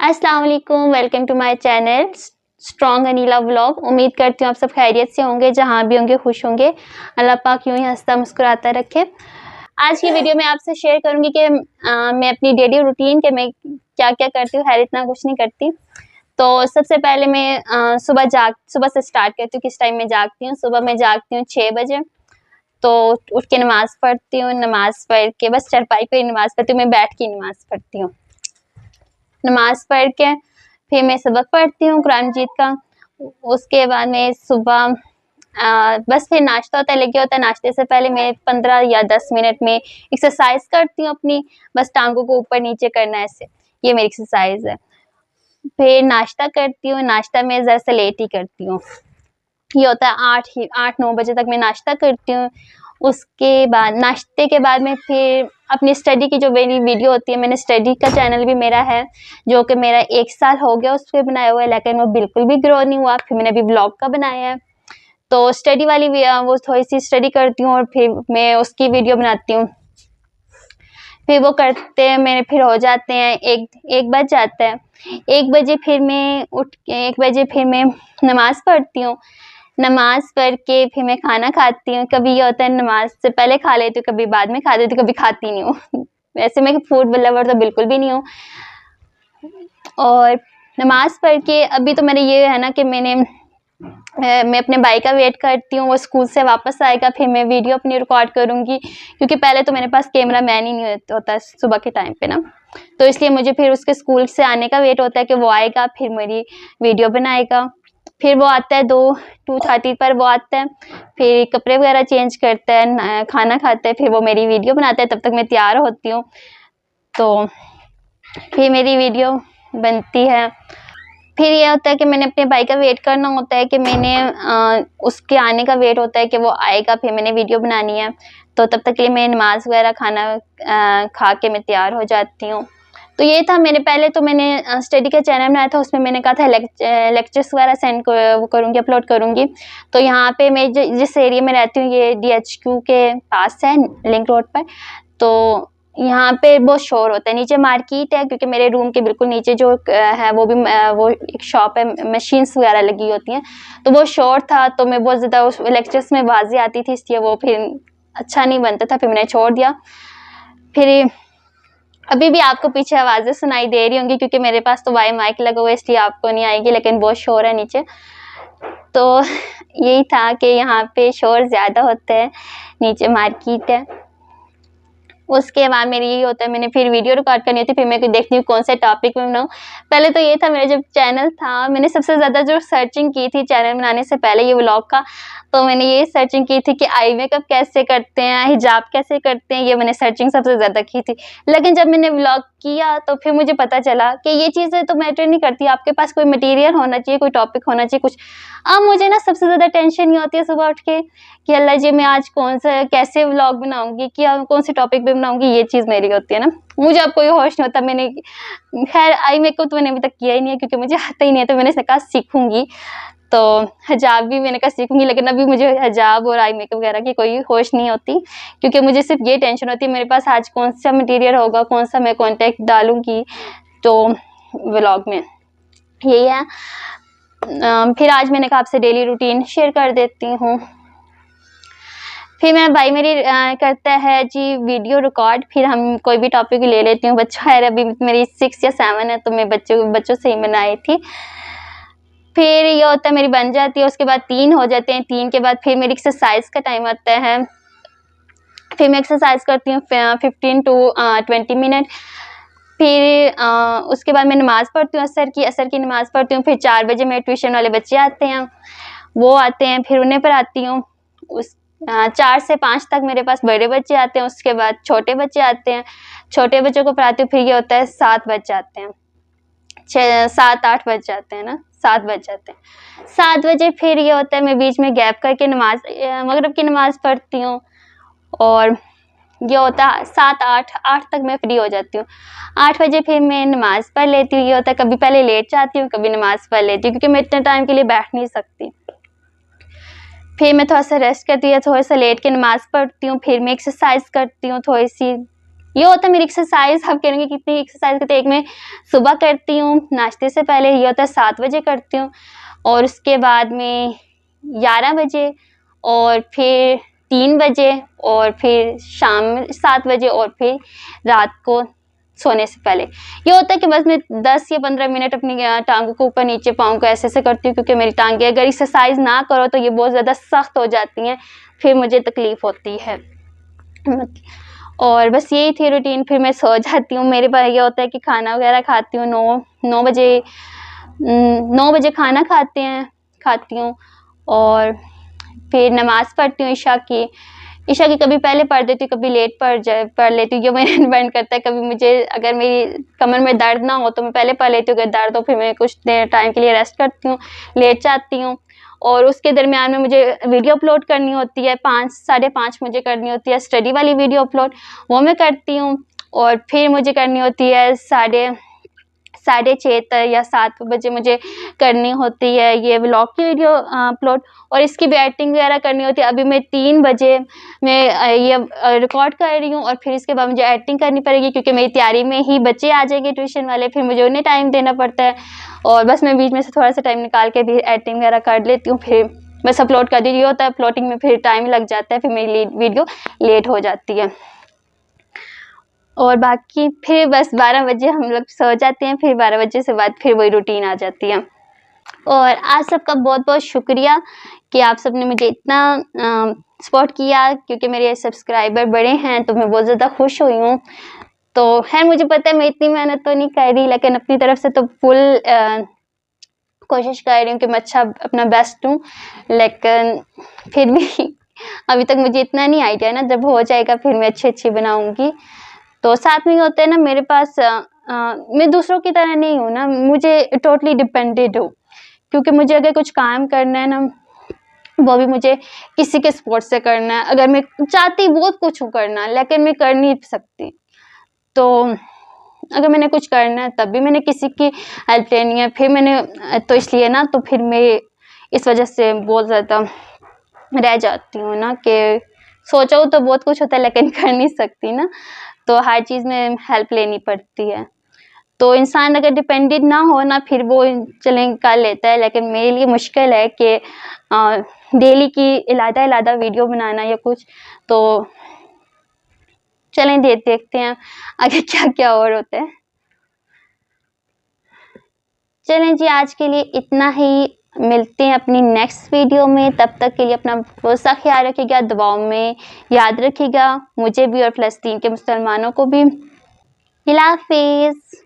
अस्सलाम वालेकुम, welcome to my channel strong Anila vlog. उम्मीद करती हूँ आप सब खैरियत से होंगे, जहाँ भी होंगे खुश होंगे। अल्लाह पाक यूँ ही हंसता मुस्कुराता रखे। आज की वीडियो में आपसे शेयर करूँगी कि मैं अपनी डेली रूटीन के मैं क्या-क्या करती हूँ। खैर इतना कुछ नहीं करती। तो सबसे पहले मैं सुबह से स्टार्ट करती हूँ, किस टाइम में जागती हूँ। सुबह मैं जागती हूँ 6 बजे, तो उठ के नमाज़ पढ़ती हूँ। नमाज़ पढ़ के बस चारपाई पे ही नमाज़ पढ़ती हूँ, मैं बैठ के नमाज़ पढ़ती हूँ। नमाज़ पढ़ के फिर मैं सबक पढ़ती हूँ कुरान मजीद का। उसके बाद में सुबह बस फिर नाश्ता लगे होता है। नाश्ते से पहले मैं 15 या 10 मिनट में एक्सरसाइज करती हूँ अपनी, बस टांगों को ऊपर नीचे करना है ऐसे, ये मेरी एक्सरसाइज है। फिर नाश्ता करती हूँ, नाश्ता मैं ज़रा सा लेट ही करती हूँ। ये होता है 8-9 बजे तक मैं नाश्ता करती हूँ। उसके बाद नाश्ते के बाद में फिर अपनी स्टडी की जो मेरी वीडियो होती है, मैंने स्टडी का चैनल भी मेरा है, जो कि मेरा 1 साल हो गया उस पे बनाया हुआ है, लेकिन वो बिल्कुल भी ग्रो नहीं हुआ। फिर मैंने अभी ब्लॉग का बनाया है, तो स्टडी वाली वो थोड़ी सी स्टडी करती हूँ और फिर मैं उसकी वीडियो बनाती हूँ। फिर वो करते हैं मेरे, फिर हो जाते हैं एक बज जाता है। 1 बजे फिर मैं उठ के 1 बजे फिर मैं नमाज़ पढ़ती हूँ। नमाज़ पढ़ के फिर मैं खाना खाती हूँ। कभी ये होता है नमाज़ से पहले खा लेती हूँ, कभी बाद में खा लेती हूँ, कभी खाती नहीं हूँ। वैसे मैं फूड लवर तो बिल्कुल भी नहीं हूँ। और नमाज़ पढ़ के अभी तो मेरा ये है ना कि मैं अपने भाई का वेट करती हूँ, वो स्कूल से वापस आएगा, फिर मैं वीडियो अपनी रिकॉर्ड करूँगी, क्योंकि पहले तो मेरे पास कैमरा मैन ही नहीं होता सुबह के टाइम पे ना, तो इसलिए मुझे फिर उसके स्कूल से आने का वेट होता है कि वो आएगा, फिर मेरी वीडियो बनाएगा। फिर वो आता है 2:30 पर वो आता है, फिर कपड़े वगैरह चेंज करता है, खाना खाता है, फिर वो मेरी वीडियो बनाता है। तब तक मैं तैयार होती हूँ, तो फिर मेरी वीडियो बनती है। फिर ये होता है कि मैंने अपने भाई का वेट करना होता है, कि उसके आने का वेट होता है कि वो आएगा, फिर मैंने वीडियो बनानी है। तो तब तक के लिए मैं नमाज़ वगैरह खाना खा के मैं तैयार हो जाती हूँ। तो ये था, मैंने स्टडी का चैनल बनाया था, उसमें मैंने कहा था लेक्चर्स वगैरह वो करूँगी, अपलोड करूँगी। तो यहाँ पे मैं जिस एरिया में रहती हूँ, ये DHQ के पास है, लिंक रोड पर। तो यहाँ पे बहुत शोर होता है। नीचे मार्केट है, क्योंकि मेरे रूम के बिल्कुल नीचे जो है वो एक शॉप है, मशीन्स वगैरह लगी होती हैं, तो वो शोर था, तो मैं बहुत ज़्यादा उस लेक्चर्स में आवाज़ें आती थी, इसलिए वो फिर अच्छा नहीं बनता था, फिर मैंने छोड़ दिया। फिर अभी भी आपको पीछे आवाज़ें सुनाई दे रही होंगी, क्योंकि मेरे पास तो वाई माइक लगा हुआ है, इसलिए आपको नहीं आएगी, लेकिन बहुत शोर है नीचे। तो यही था कि यहाँ पे शोर ज़्यादा होता है, नीचे मार्केट है। उसके बाद मेरी यही होता है, मैंने फिर वीडियो रिकॉर्ड करनी होती है, फिर मैं देखती हूँ कौन से टॉपिक में बनाऊँ। पहले तो ये था, मेरा जब चैनल था, मैंने सबसे ज़्यादा जो सर्चिंग की थी चैनल बनाने से पहले ये व्लॉग का, तो मैंने ये सर्चिंग की थी कि आई मेकअप कैसे करते हैं, हिजाब कैसे करते हैं, ये मैंने सर्चिंग सबसे ज़्यादा की थी। लेकिन जब मैंने व्लॉग किया तो फिर मुझे पता चला कि ये चीज़ें तो मैटर नहीं करती, आपके पास कोई मटीरियल होना चाहिए, कोई टॉपिक होना चाहिए कुछ। अब मुझे ना सबसे ज़्यादा टेंशन ये होती है सुबह उठ के कि अल्लाह जी, मैं आज कैसे व्लॉग बनाऊँगी, कौन से टॉपिक पे बनाऊँगी, ये चीज़ मेरी होती है ना। मुझे अब कोई होश नहीं होता। मैंने खैर आई मेकअप तो मैंने अभी तक किया ही नहीं है, क्योंकि मुझे आता ही नहीं है, तो मैंने कहा सीखूँगी। तो हिजाब भी मैंने कहा सीखूँगी, लेकिन अभी मुझे हिजाब और आई मेकअप वगैरह की कोई होश नहीं होती, क्योंकि मुझे सिर्फ ये टेंशन होती है मेरे पास आज कौन सा मटीरियल होगा, कौन सा मैं कॉन्टेंट डालूँगी तो व्लॉग में। यही है। फिर आज मैंने कहा आपसे डेली रूटीन शेयर कर देती हूँ। फिर मेरा भाई मेरी करता है जी वीडियो रिकॉर्ड, फिर हम कोई भी टॉपिक ले लेती हूँ। बच्चा है, अभी मेरी 6 या 7 है, तो मैं बच्चों से ही बनाई थी। फिर ये होता है मेरी बन जाती है, उसके बाद 3 हो जाते हैं। 3 के बाद फिर मेरी एक्सरसाइज का टाइम आता है, फिर मैं एक्सरसाइज करती हूँ 15 to 20 मिनट। फिर उसके बाद मैं नमाज़ पढ़ती हूँ, असर की नमाज़ पढ़ती हूँ। फिर 4 बजे मेरे ट्यूशन वाले बच्चे आते हैं, वो आते हैं, फिर उन्हें पढ़ाती हूँ। 4 से 5 तक मेरे पास बड़े बच्चे आते हैं, उसके बाद छोटे बच्चे आते हैं, छोटे बच्चों को पढ़ाती हूँ। फिर ये होता है 7 बज जाते हैं, 7-8 बज जाते हैं ना, 7 बज जाते हैं। 7 बजे फिर ये होता है मैं बीच में गैप करके मगरिब की नमाज़ पढ़ती हूँ, और ये होता है 7-8 तक मैं फ्री हो जाती हूँ। 8 बजे फिर मैं नमाज़ पढ़ लेती हूँ। ये होता है कभी पहले लेट जाती हूँ, कभी नमाज़ पढ़ लेती हूँ, क्योंकि मैं इतने टाइम के लिए बैठ नहीं सकती। फिर मैं थोड़ा सा रेस्ट करती हूँ, थोड़ा सा लेट के नमाज़ पढ़ती हूँ, फिर मैं एक्सरसाइज करती हूँ थोड़ी सी, ये होता है मेरी एक्सरसाइज। आप कहेंगे कितनी एक्सरसाइज करते हैं? एक मैं सुबह करती हूँ नाश्ते से पहले, ये होता है 7 बजे करती हूँ, और उसके बाद में 11 बजे, और फिर 3 बजे, और फिर शाम में 7 बजे, और फिर रात को सोने से पहले। ये होता है कि बस मैं 10 या 15 मिनट अपनी टांगों को ऊपर नीचे, पाँव को ऐसे ऐसे करती हूँ, क्योंकि मेरी टांगें अगर एक्सरसाइज ना करो तो ये बहुत ज़्यादा सख्त हो जाती हैं, फिर मुझे तकलीफ़ होती है। और बस यही थी रूटीन। फिर मैं सो जाती हूँ। मेरे पास ये होता है कि खाना वगैरह खाती हूँ 9 बजे, 9 बजे खाना खाती हूँ, और फिर नमाज़ पढ़ती हूँ ईशा की कभी पहले पढ़ देती हूँ, कभी लेट पढ़ लेती हूँ। ये मेरे डिपेंड करता है। कभी मुझे अगर मेरी कमर में दर्द ना हो तो मैं पहले पढ़ लेती हूँ, अगर दर्द हो फिर मैं कुछ देर टाइम के लिए रेस्ट करती हूँ, लेट जाती हूँ। और उसके दरमियान में मुझे वीडियो अपलोड करनी होती है, 5 साढ़े 5 मुझे करनी होती है स्टडी वाली वीडियो अपलोड, वो मैं करती हूँ। और फिर मुझे करनी होती है साढ़े 6 तक या 7 बजे मुझे करनी होती है ये व्लॉग की वीडियो अपलोड, और इसकी भी एडिटिंग वगैरह करनी होती है। अभी मैं 3 बजे मैं ये रिकॉर्ड कर रही हूँ, और फिर इसके बाद मुझे एडिटिंग करनी पड़ेगी, क्योंकि मेरी तैयारी में ही बच्चे आ जाएंगे ट्यूशन वाले, फिर मुझे उन्हें टाइम देना पड़ता है। और बस मैं बीच में से थोड़ा सा टाइम निकाल के भी एडिटिंग वगैरह कर लेती हूँ, फिर बस अपलोड कर दी। ये होता है अपलोडिंग में फिर टाइम लग जाता है, फिर मेरी वीडियो लेट हो जाती है। और बाकी फिर बस 12 बजे हम लोग सो जाते हैं, फिर 12 बजे से बाद फिर वही रूटीन आ जाती है। और आप सबका बहुत बहुत शुक्रिया कि आप सब ने मुझे इतना सपोर्ट किया, क्योंकि मेरे सब्सक्राइबर बड़े हैं तो मैं बहुत ज़्यादा खुश हुई हूँ। तो खैर मुझे पता है मैं इतनी मेहनत तो नहीं कर रही, लेकिन अपनी तरफ से तो फुल कोशिश कर रही हूँ कि मैं अच्छा अपना बेस्ट दूँ, लेकिन फिर भी अभी तक मुझे इतना नहीं आइडिया ना, जब हो जाएगा फिर मैं अच्छी बनाऊँगी। तो साथ में होते हैं ना, मेरे पास मैं दूसरों की तरह नहीं हूँ ना, मुझे टोटली डिपेंडेंट हूँ, क्योंकि मुझे अगर कुछ काम करना है ना, वो भी मुझे किसी के सपोर्ट से करना है। अगर मैं चाहती बहुत कुछ हूँ करना, लेकिन मैं कर नहीं सकती, तो अगर मैंने कुछ करना है तब भी मैंने किसी की हेल्प लेनी है। फिर मैंने तो इसलिए ना, तो फिर मैं इस वजह से बहुत ज़्यादा रह जाती हूँ ना, कि सोचो तो बहुत कुछ होता है लेकिन कर नहीं सकती ना, तो हर चीज़ में हेल्प लेनी पड़ती है। तो इंसान अगर डिपेंडेंट ना हो ना, फिर वो चलें कर लेता है, लेकिन मेरे लिए मुश्किल है कि डेली की इलादा वीडियो बनाना या कुछ। तो चलें देखते हैं आगे क्या क्या और होता है। चलें जी, आज के लिए इतना ही। मिलते हैं अपनी नेक्स्ट वीडियो में। तब तक के लिए अपना बहुत सा ख्याल रखिएगा, दुआओं में याद रखिएगा मुझे भी और फ़लस्तीन के मुसलमानों को भी। अल्लाह हाफ़िज़।